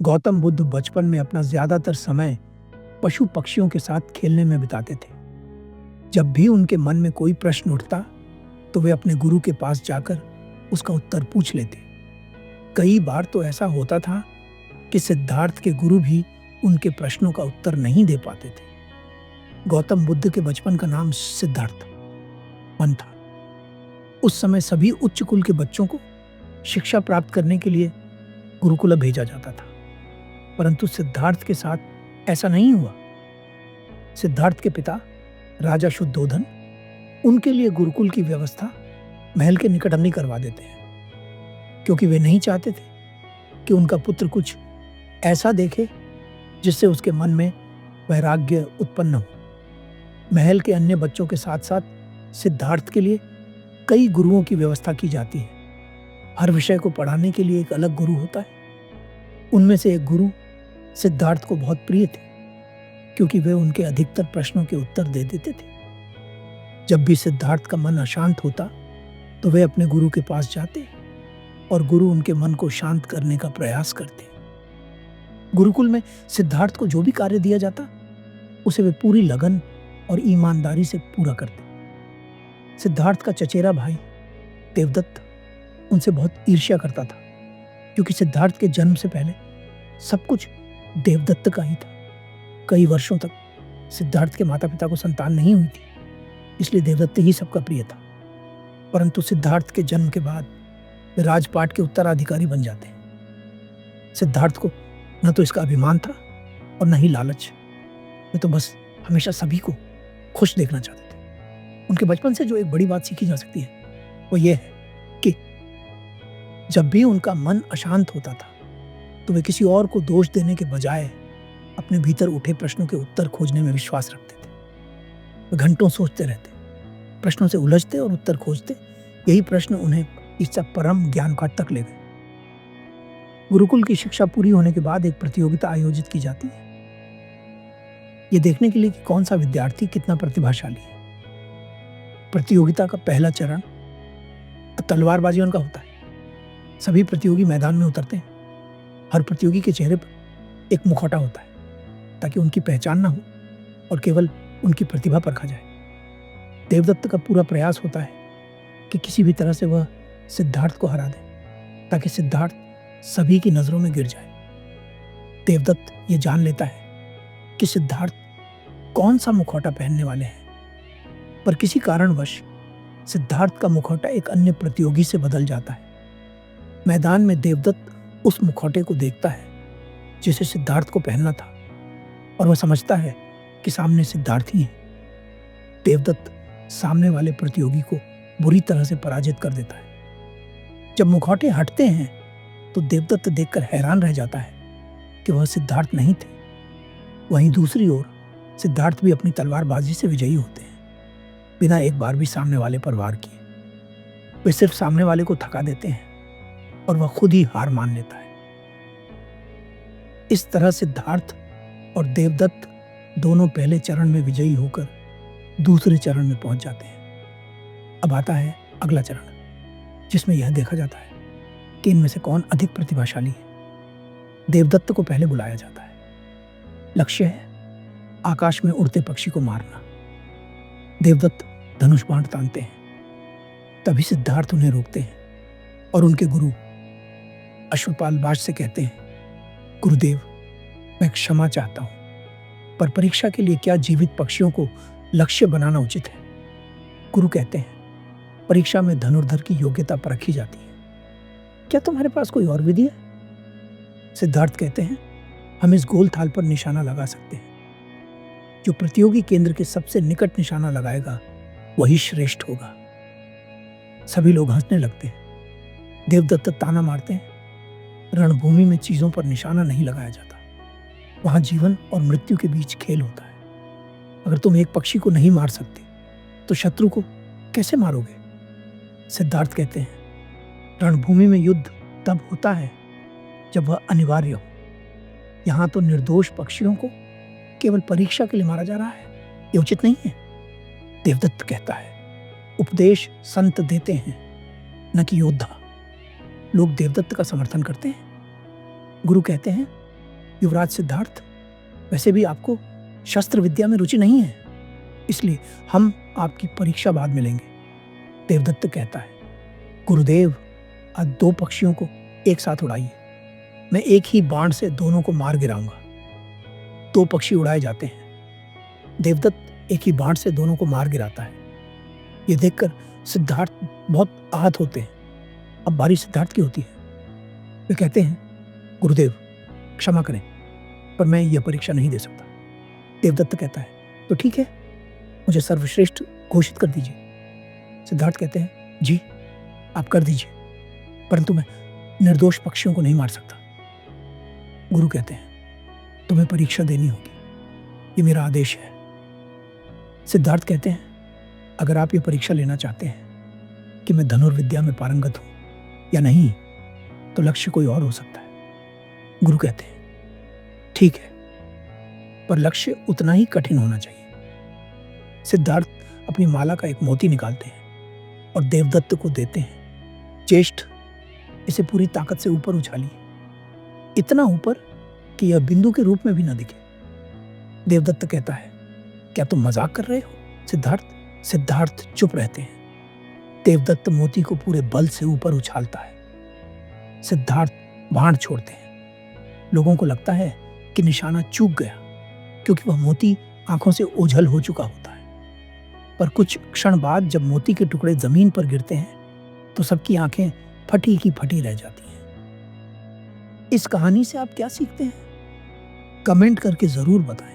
गौतम बुद्ध बचपन में अपना ज्यादातर समय पशु पक्षियों के साथ खेलने में बिताते थे। जब भी उनके मन में कोई प्रश्न उठता तो वे अपने गुरु के पास जाकर उसका उत्तर पूछ लेते। कई बार तो ऐसा होता था कि सिद्धार्थ के गुरु भी उनके प्रश्नों का उत्तर नहीं दे पाते थे। गौतम बुद्ध के बचपन का नाम सिद्धार्थ वन था। उस समय सभी उच्च कुल के बच्चों को शिक्षा प्राप्त करने के लिए गुरुकुल भेजा जाता था, परंतु सिद्धार्थ के साथ ऐसा नहीं हुआ। सिद्धार्थ के पिता राजा शुद्धोधन उनके लिए गुरुकुल की व्यवस्था महल के निकट नहीं करवा देते हैं, क्योंकि वे नहीं चाहते थे कि उनका पुत्र कुछ ऐसा देखे जिससे उसके मन में वैराग्य उत्पन्न हो। महल के अन्य बच्चों के साथ साथ सिद्धार्थ के लिए कई गुरुओं की व्यवस्था की जाती है। हर विषय को पढ़ाने के लिए एक अलग गुरु होता है। उनमें से एक गुरु सिद्धार्थ को बहुत प्रिय थे, क्योंकि वे उनके अधिकतर प्रश्नों के उत्तर दे देते थे। जब भी सिद्धार्थ का मन अशांत होता तो वे अपने गुरु के पास जाते और गुरु उनके मन को शांत करने का प्रयास करते। गुरुकुल में सिद्धार्थ को जो भी कार्य दिया जाता उसे वे पूरी लगन और ईमानदारी से पूरा करते। सिद्धार्थ का चचेरा भाई देवदत्त उनसे बहुत ईर्ष्या करता था, क्योंकि सिद्धार्थ के जन्म से पहले सब कुछ देवदत्त का ही था। कई वर्षों तक सिद्धार्थ के माता पिता को संतान नहीं हुई थी, इसलिए देवदत्त ही सबका प्रिय था। परंतु सिद्धार्थ के जन्म के बाद वे राजपाट के उत्तराधिकारी बन जाते हैं। सिद्धार्थ को न तो इसका अभिमान था और न ही लालच। वे तो बस हमेशा सभी को खुश देखना चाहते थे। उनके बचपन से जो एक बड़ी बात सीखी जा सकती है वो ये है कि जब भी उनका मन अशांत होता था तो वे किसी और को दोष देने के बजाय अपने भीतर उठे प्रश्नों के उत्तर खोजने में विश्वास रखते थे। वे घंटों सोचते रहते, प्रश्नों से उलझते और उत्तर खोजते। यही प्रश्न उन्हें इस परम ज्ञान का तक ले गए। गुरुकुल की शिक्षा पूरी होने के बाद एक प्रतियोगिता आयोजित की जाती है, ये देखने के लिए कि कौन सा विद्यार्थी कितना प्रतिभाशाली है। प्रतियोगिता का पहला चरण तलवारबाजी उनका होता है। सभी प्रतियोगी मैदान में उतरते हैं। हर प्रतियोगी के चेहरे पर एक मुखौटा होता है, ताकि उनकी पहचान ना हो और केवल उनकी प्रतिभा परखा जाए। देवदत्त का पूरा प्रयास होता है कि किसी भी तरह से वह सिद्धार्थ को हरा दे, ताकि सिद्धार्थ सभी की नजरों में गिर जाए। देवदत्त ये जान लेता है कि सिद्धार्थ कौन सा मुखौटा पहनने वाले हैं, पर किसी कारणवश सिद्धार्थ का मुखौटा एक अन्य प्रतियोगी से बदल जाता है। मैदान में देवदत्त उस मुखौटे को देखता है जिसे सिद्धार्थ को पहनना था, और वह समझता है कि सामने सिद्धार्थ ही है। देवदत्त सामने वाले प्रतियोगी को बुरी तरह से पराजित कर देता है। जब मुखौटे हटते हैं तो देवदत्त देखकर हैरान रह जाता है कि वह सिद्धार्थ नहीं थे। वहीं दूसरी ओर सिद्धार्थ भी अपनी तलवारबाजी से विजयी होते हैं, बिना एक बार भी सामने वाले पर वार किए। वे सिर्फ सामने वाले को थका देते हैं और वह खुद ही हार मान लेता है। इस तरह सिद्धार्थ और देवदत्त दोनों पहले चरण में विजयी होकर दूसरे चरण में पहुंच जाते हैं। अब आता है अगला चरण, जिसमें यह देखा जाता है कि इनमें से कौन अधिक प्रतिभाशाली है। देवदत्त को पहले बुलाया जाता है। लक्ष्य है आकाश में उड़ते पक्षी को मारना। देवदत्त धनुष बाण तानते हैं। तभी सिद्धार्थ उन्हें रोकते हैं और उनके गुरु अश्वपाल बाज से कहते हैं, गुरुदेव, मैं क्षमा चाहता हूं, पर परीक्षा के लिए क्या जीवित पक्षियों को लक्ष्य बनाना उचित है? गुरु कहते हैं, परीक्षा में धनुर्धर की योग्यता परखी जाती है। क्या तुम्हारे पास कोई और विधि है? सिद्धार्थ कहते हैं, हम इस गोल थाल पर निशाना लगा सकते हैं। जो प्रतियोगी केंद्र के सबसे निकट निशाना लगाएगा वही श्रेष्ठ होगा। सभी लोग हंसने लगते हैं। देवदत्त ताना मारते हैं, रणभूमि में चीजों पर निशाना नहीं लगाया जाता। वहां जीवन और मृत्यु के बीच खेल होता है। अगर तुम एक पक्षी को नहीं मार सकते तो शत्रु को कैसे मारोगे? सिद्धार्थ कहते हैं, रणभूमि में युद्ध तब होता है जब वह अनिवार्य हो। यहां तो निर्दोष पक्षियों को केवल परीक्षा के लिए मारा जा रहा है, ये उचित नहीं है। देवदत्त कहता है, उपदेश संत देते हैं, न कि योद्धा। लोग देवदत्त का समर्थन करते हैं। गुरु कहते हैं, युवराज सिद्धार्थ, वैसे भी आपको शस्त्र विद्या में रुचि नहीं है, इसलिए हम आपकी परीक्षा बाद में लेंगे। देवदत्त कहता है, गुरुदेव, आज 2 पक्षियों को एक साथ उड़ाइए। मैं एक ही बाण से दोनों को मार गिराऊंगा। 2 पक्षी उड़ाए जाते हैं। देवदत्त एक ही बाण से दोनों को मार गिराता है। ये देखकर सिद्धार्थ बहुत आहत होते हैं। अब बारी सिद्धार्थ की होती है। वे कहते हैं, गुरुदेव, क्षमा करें, पर मैं यह परीक्षा नहीं दे सकता। देवदत्त कहता है, तो ठीक है, मुझे सर्वश्रेष्ठ घोषित कर दीजिए। सिद्धार्थ कहते हैं, जी आप कर दीजिए, परंतु मैं निर्दोष पक्षियों को नहीं मार सकता। गुरु कहते हैं, तुम्हें परीक्षा देनी होगी, ये मेरा आदेश है। सिद्धार्थ कहते हैं, अगर आप ये परीक्षा लेना चाहते हैं कि मैं धनुर्विद्या में पारंगत हूं या नहीं, तो लक्ष्य कोई और हो सकता है। गुरु कहते हैं, ठीक है, पर लक्ष्य उतना ही कठिन होना चाहिए। सिद्धार्थ अपनी माला का एक मोती निकालते हैं और देवदत्त को देते हैं। ज्येष्ठ, इसे पूरी ताकत से ऊपर उछालिए, इतना ऊपर कि यह बिंदु के रूप में भी न दिखे। देवदत्त कहता है, क्या तुम मजाक कर रहे हो सिद्धार्थ चुप रहते हैं। देवदत्त मोती को पूरे बल से ऊपर उछालता है। सिद्धार्थ बाण छोड़ते हैं। लोगों को लगता है कि निशाना चूक गया, क्योंकि वह मोती आंखों से ओझल हो चुका होता है। पर कुछ क्षण बाद जब मोती के टुकड़े जमीन पर गिरते हैं तो सबकी आंखें फटी की फटी रह जाती हैं। इस कहानी से आप क्या सीखते हैं? कमेंट करके जरूर बताएं।